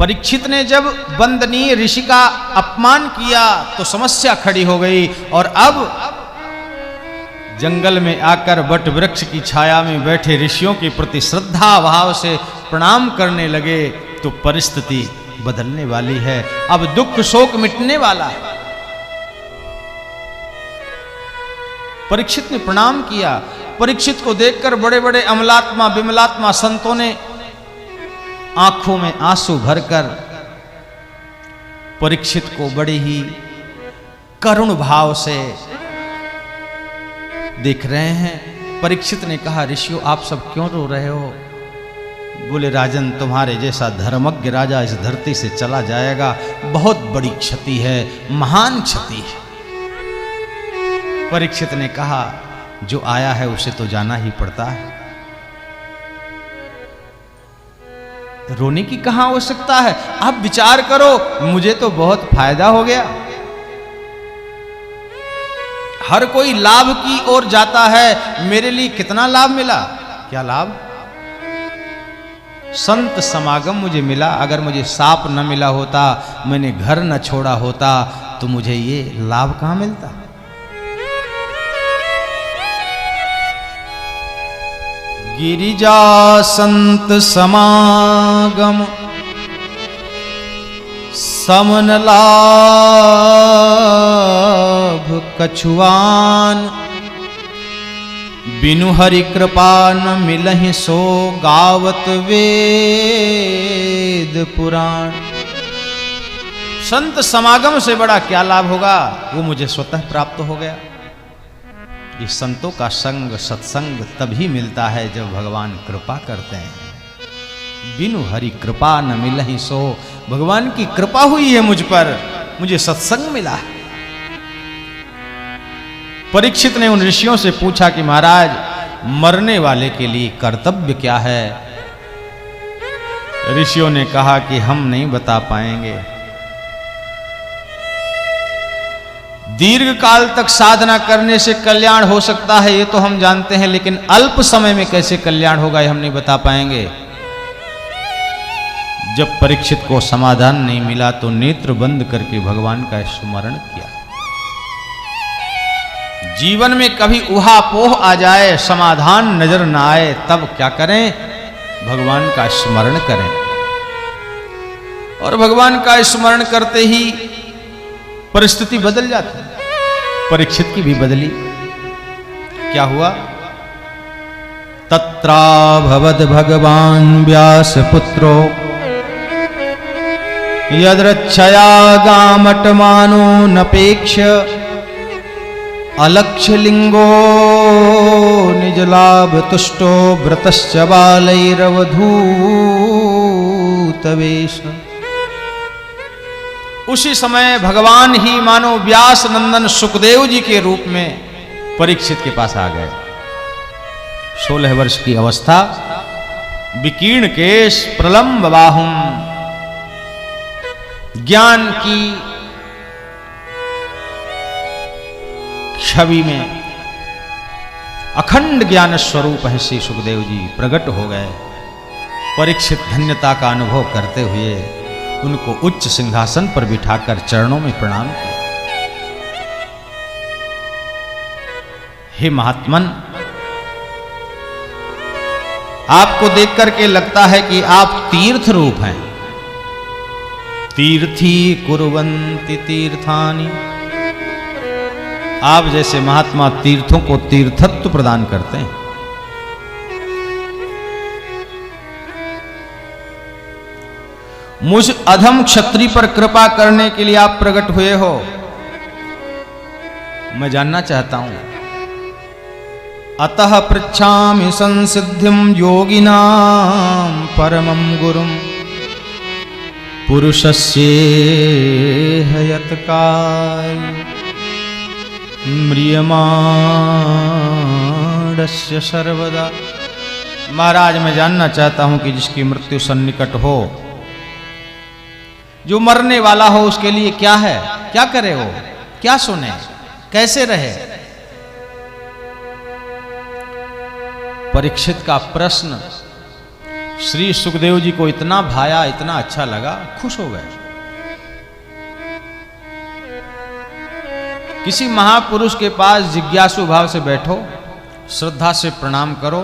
परीक्षित ने जब वंदनीय ऋषि का अपमान किया तो समस्या खड़ी हो गई, और अब जंगल में आकर वट वृक्ष की छाया में बैठे ऋषियों के प्रति श्रद्धा भाव से प्रणाम करने लगे, तो परिस्थिति बदलने वाली है। अब दुख शोक मिटने वाला है। परीक्षित ने प्रणाम किया। परीक्षित को देखकर बड़े बड़े अमलात्मा विमलात्मा संतों ने आंखों में आंसू भरकर परीक्षित को बड़े ही करुण भाव से देख रहे हैं। परीक्षित ने कहा, ऋषियों आप सब क्यों रो रहे हो? बोले, राजन तुम्हारे जैसा धर्मज्ञ राजा इस धरती से चला जाएगा, बहुत बड़ी क्षति है, महान क्षति है। परीक्षित ने कहा, जो आया है उसे तो जाना ही पड़ता है, रोने की कहां आवश्यकता है? आप विचार करो, मुझे तो बहुत फायदा हो गया। हर कोई लाभ की ओर जाता है, मेरे लिए कितना लाभ मिला? क्या लाभ? संत समागम मुझे मिला। अगर मुझे साप न मिला होता, मैंने घर न छोड़ा होता, तो मुझे ये लाभ कहां मिलता? गिरिजा संत समागम समन लाभ कछुआन, बिनु हरि कृपा न मिलहि सो गावत वेद पुराण। संत समागम से बड़ा क्या लाभ होगा? वो मुझे स्वतः प्राप्त हो गया। ये संतों का संग सत्संग तभी मिलता है जब भगवान कृपा करते हैं। बिनु हरि कृपा न मिलहि सो, भगवान की कृपा हुई है मुझ पर, मुझे सत्संग मिला है। परीक्षित ने उन ऋषियों से पूछा कि महाराज, मरने वाले के लिए कर्तव्य क्या है? ऋषियों ने कहा कि हम नहीं बता पाएंगे। दीर्घ काल तक साधना करने से कल्याण हो सकता है, ये तो हम जानते हैं, लेकिन अल्प समय में कैसे कल्याण होगा ये हम नहीं बता पाएंगे। जब परीक्षित को समाधान नहीं मिला तो नेत्र बंद करके भगवान का स्मरण किया। जीवन में कभी उहापोह आ जाए, समाधान नजर ना आए, तब क्या करें? भगवान का स्मरण करें। और भगवान का स्मरण करते ही परिस्थिति बदल जाती है। परीक्षित की भी बदली। क्या हुआ? तत्रा भवद भगवान व्यास पुत्रो यद्रच्छया गामटमानो नपेक्ष, अलक्ष्य लिंगो निज लाभ तुष्टो व्रतश्च बालैरवधूत वेश। उसी समय भगवान ही मानो व्यास नंदन सुखदेव जी के रूप में परीक्षित के पास आ गए। 16 वर्ष की अवस्था, विकीर्ण केश, प्रलंब बाहुम, ज्ञान की छवि में अखंड ज्ञान स्वरूप है श्री सुखदेव जी प्रकट हो गए। परीक्षित धन्यता का अनुभव करते हुए उनको उच्च सिंहासन पर बिठाकर चरणों में प्रणाम किया। हे महात्मन, आपको देख करके लगता है कि आप तीर्थ रूप हैं। तीर्थी कुर्वन्ति तीर्थानि, आप जैसे महात्मा तीर्थों को तीर्थत्व प्रदान करते हैं। मुझ अधम क्षत्रिय पर कृपा करने के लिए आप प्रकट हुए हो। मैं जानना चाहता हूं, अतः पृच्छामि संसिद्धिं योगिनां परमं गुरुं, पुरुषस्येह यत्काय म्रियमाणस्य सर्वदा। महाराज, मैं जानना चाहता हूं कि जिसकी मृत्यु सन्निकट हो, जो मरने वाला हो, उसके लिए क्या है? क्या करे वो? क्या सुने? कैसे रहे? परीक्षित का प्रश्न श्री सुखदेव जी को इतना भाया, इतना अच्छा लगा, खुश हो गए। किसी महापुरुष के पास जिज्ञासु भाव से बैठो, श्रद्धा से प्रणाम करो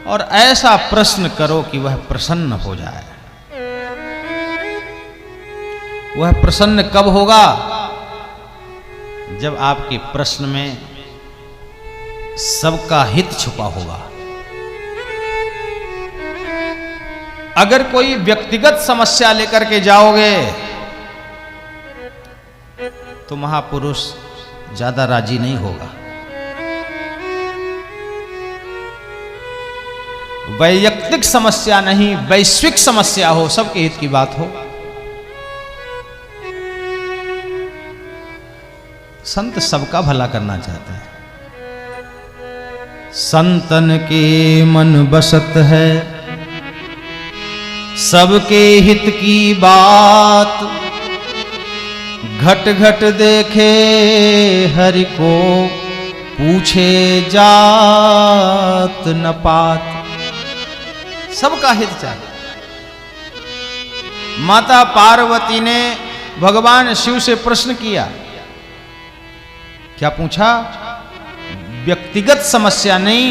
और ऐसा प्रश्न करो कि वह प्रसन्न हो जाए। वह प्रसन्न कब होगा? जब आपके प्रश्न में सबका हित छुपा होगा। अगर कोई व्यक्तिगत समस्या लेकर के जाओगे तो महापुरुष ज्यादा राजी नहीं होगा। वैयक्तिक समस्या नहीं, वैश्विक समस्या हो, सबके हित की बात हो, संत सबका भला करना चाहते हैं। संतन के मन बसत है सबके हित की बात, घट घट देखे हरि को पूछे जात न पात। सबका हित चाहिए। माता पार्वती ने भगवान शिव से प्रश्न किया, क्या पूछा? व्यक्तिगत समस्या नहीं,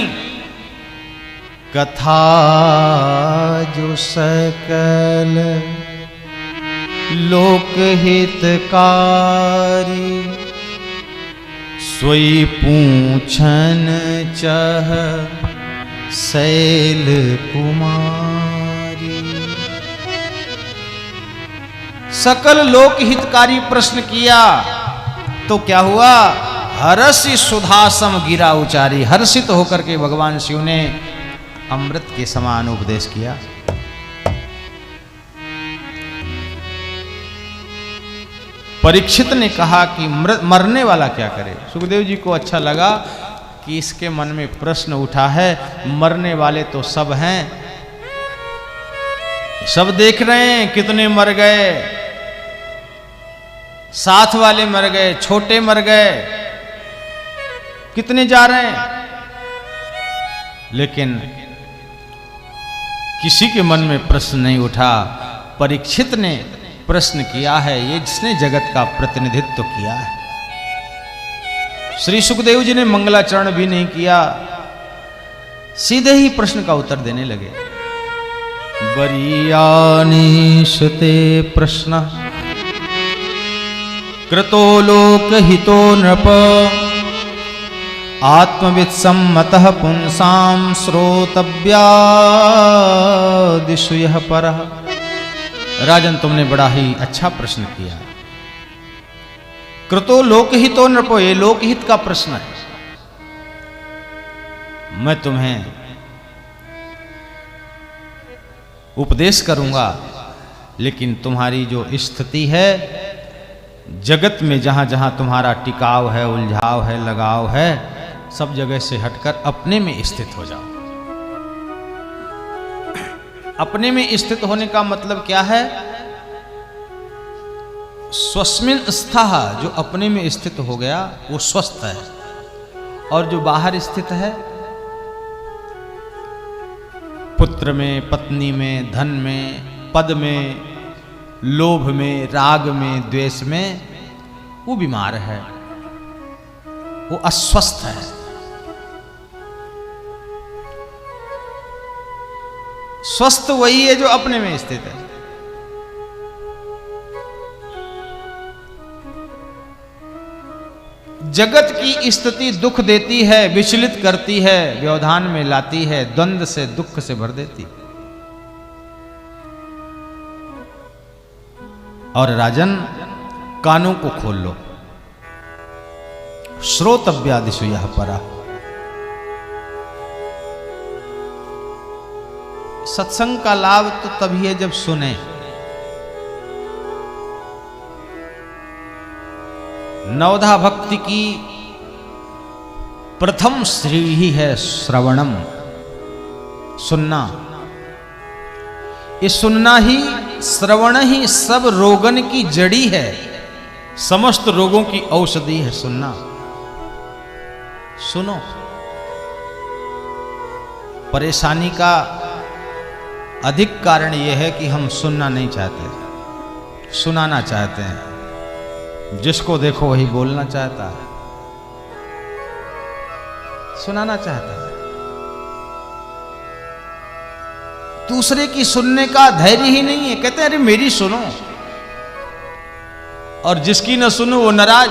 कथा जो सकल लोकहितकारी, सोई पूछन चह शैल कुमारी। सकल लोकहितकारी प्रश्न किया तो क्या हुआ? हर्षि सुधासम गिरा उचारी। हर्षित होकर के भगवान शिव ने अमृत के समान उपदेश किया। परीक्षित ने कहा कि मरने वाला क्या करे? सुखदेव जी को अच्छा लगा कि इसके मन में प्रश्न उठा है, मरने वाले तो सब हैं, सब देख रहे हैं कितने मर गए, साथ वाले मर गए, छोटे मर गए, कितने जा रहे हैं, लेकिन किसी के मन में प्रश्न नहीं उठा। परीक्षित ने प्रश्न किया है, ये जिसने जगत का प्रतिनिधित्व किया है। श्री सुखदेव जी ने मंगलाचरण भी नहीं किया, सीधे ही प्रश्न का उत्तर देने लगे। बरीयानीशते प्रश्न कृतो लोकहितो नृप, आत्मविद सम्मतः पुंसाम श्रोतव्यादिषु यः परः। राजन, तुमने बड़ा ही अच्छा प्रश्न किया। कृतो लोकहितो नृपो, ये लोकहित का प्रश्न है। मैं तुम्हें उपदेश करूंगा, लेकिन तुम्हारी जो स्थिति है जगत में, जहां जहां तुम्हारा टिकाव है, उलझाव है, लगाव है, सब जगह से हटकर अपने में स्थित हो जाओ। अपने में स्थित होने का मतलब क्या है? स्वस्मिन स्थः, जो अपने में स्थित हो गया वो स्वस्थ है, और जो बाहर स्थित है, पुत्र में, पत्नी में, धन में, पद में, लोभ में, राग में, द्वेष में, वो बीमार है, वो अस्वस्थ है। स्वस्थ वही है जो अपने में स्थित है। जगत की स्थिति दुख देती है, विचलित करती है, व्यवधान में लाती है, द्वंद्व से, दुख से भर देती। और राजन, कानों को खोल लो। श्रोतव्यादिषु यः परः। सत्संग का लाभ तो तभी है जब सुने। नवधा भक्ति की प्रथम श्री ही है श्रवणम, सुनना। ये सुनना ही, श्रवण ही सब रोगन की जड़ी है, समस्त रोगों की औषधि है सुनना। सुनो। परेशानी का अधिक कारण यह है कि हम सुनना नहीं चाहते, सुनाना चाहते हैं। जिसको देखो वही बोलना चाहता है, सुनाना चाहता है। दूसरे की सुनने का धैर्य ही नहीं है। कहते हैं अरे मेरी सुनो, और जिसकी न सुनो वो नाराज।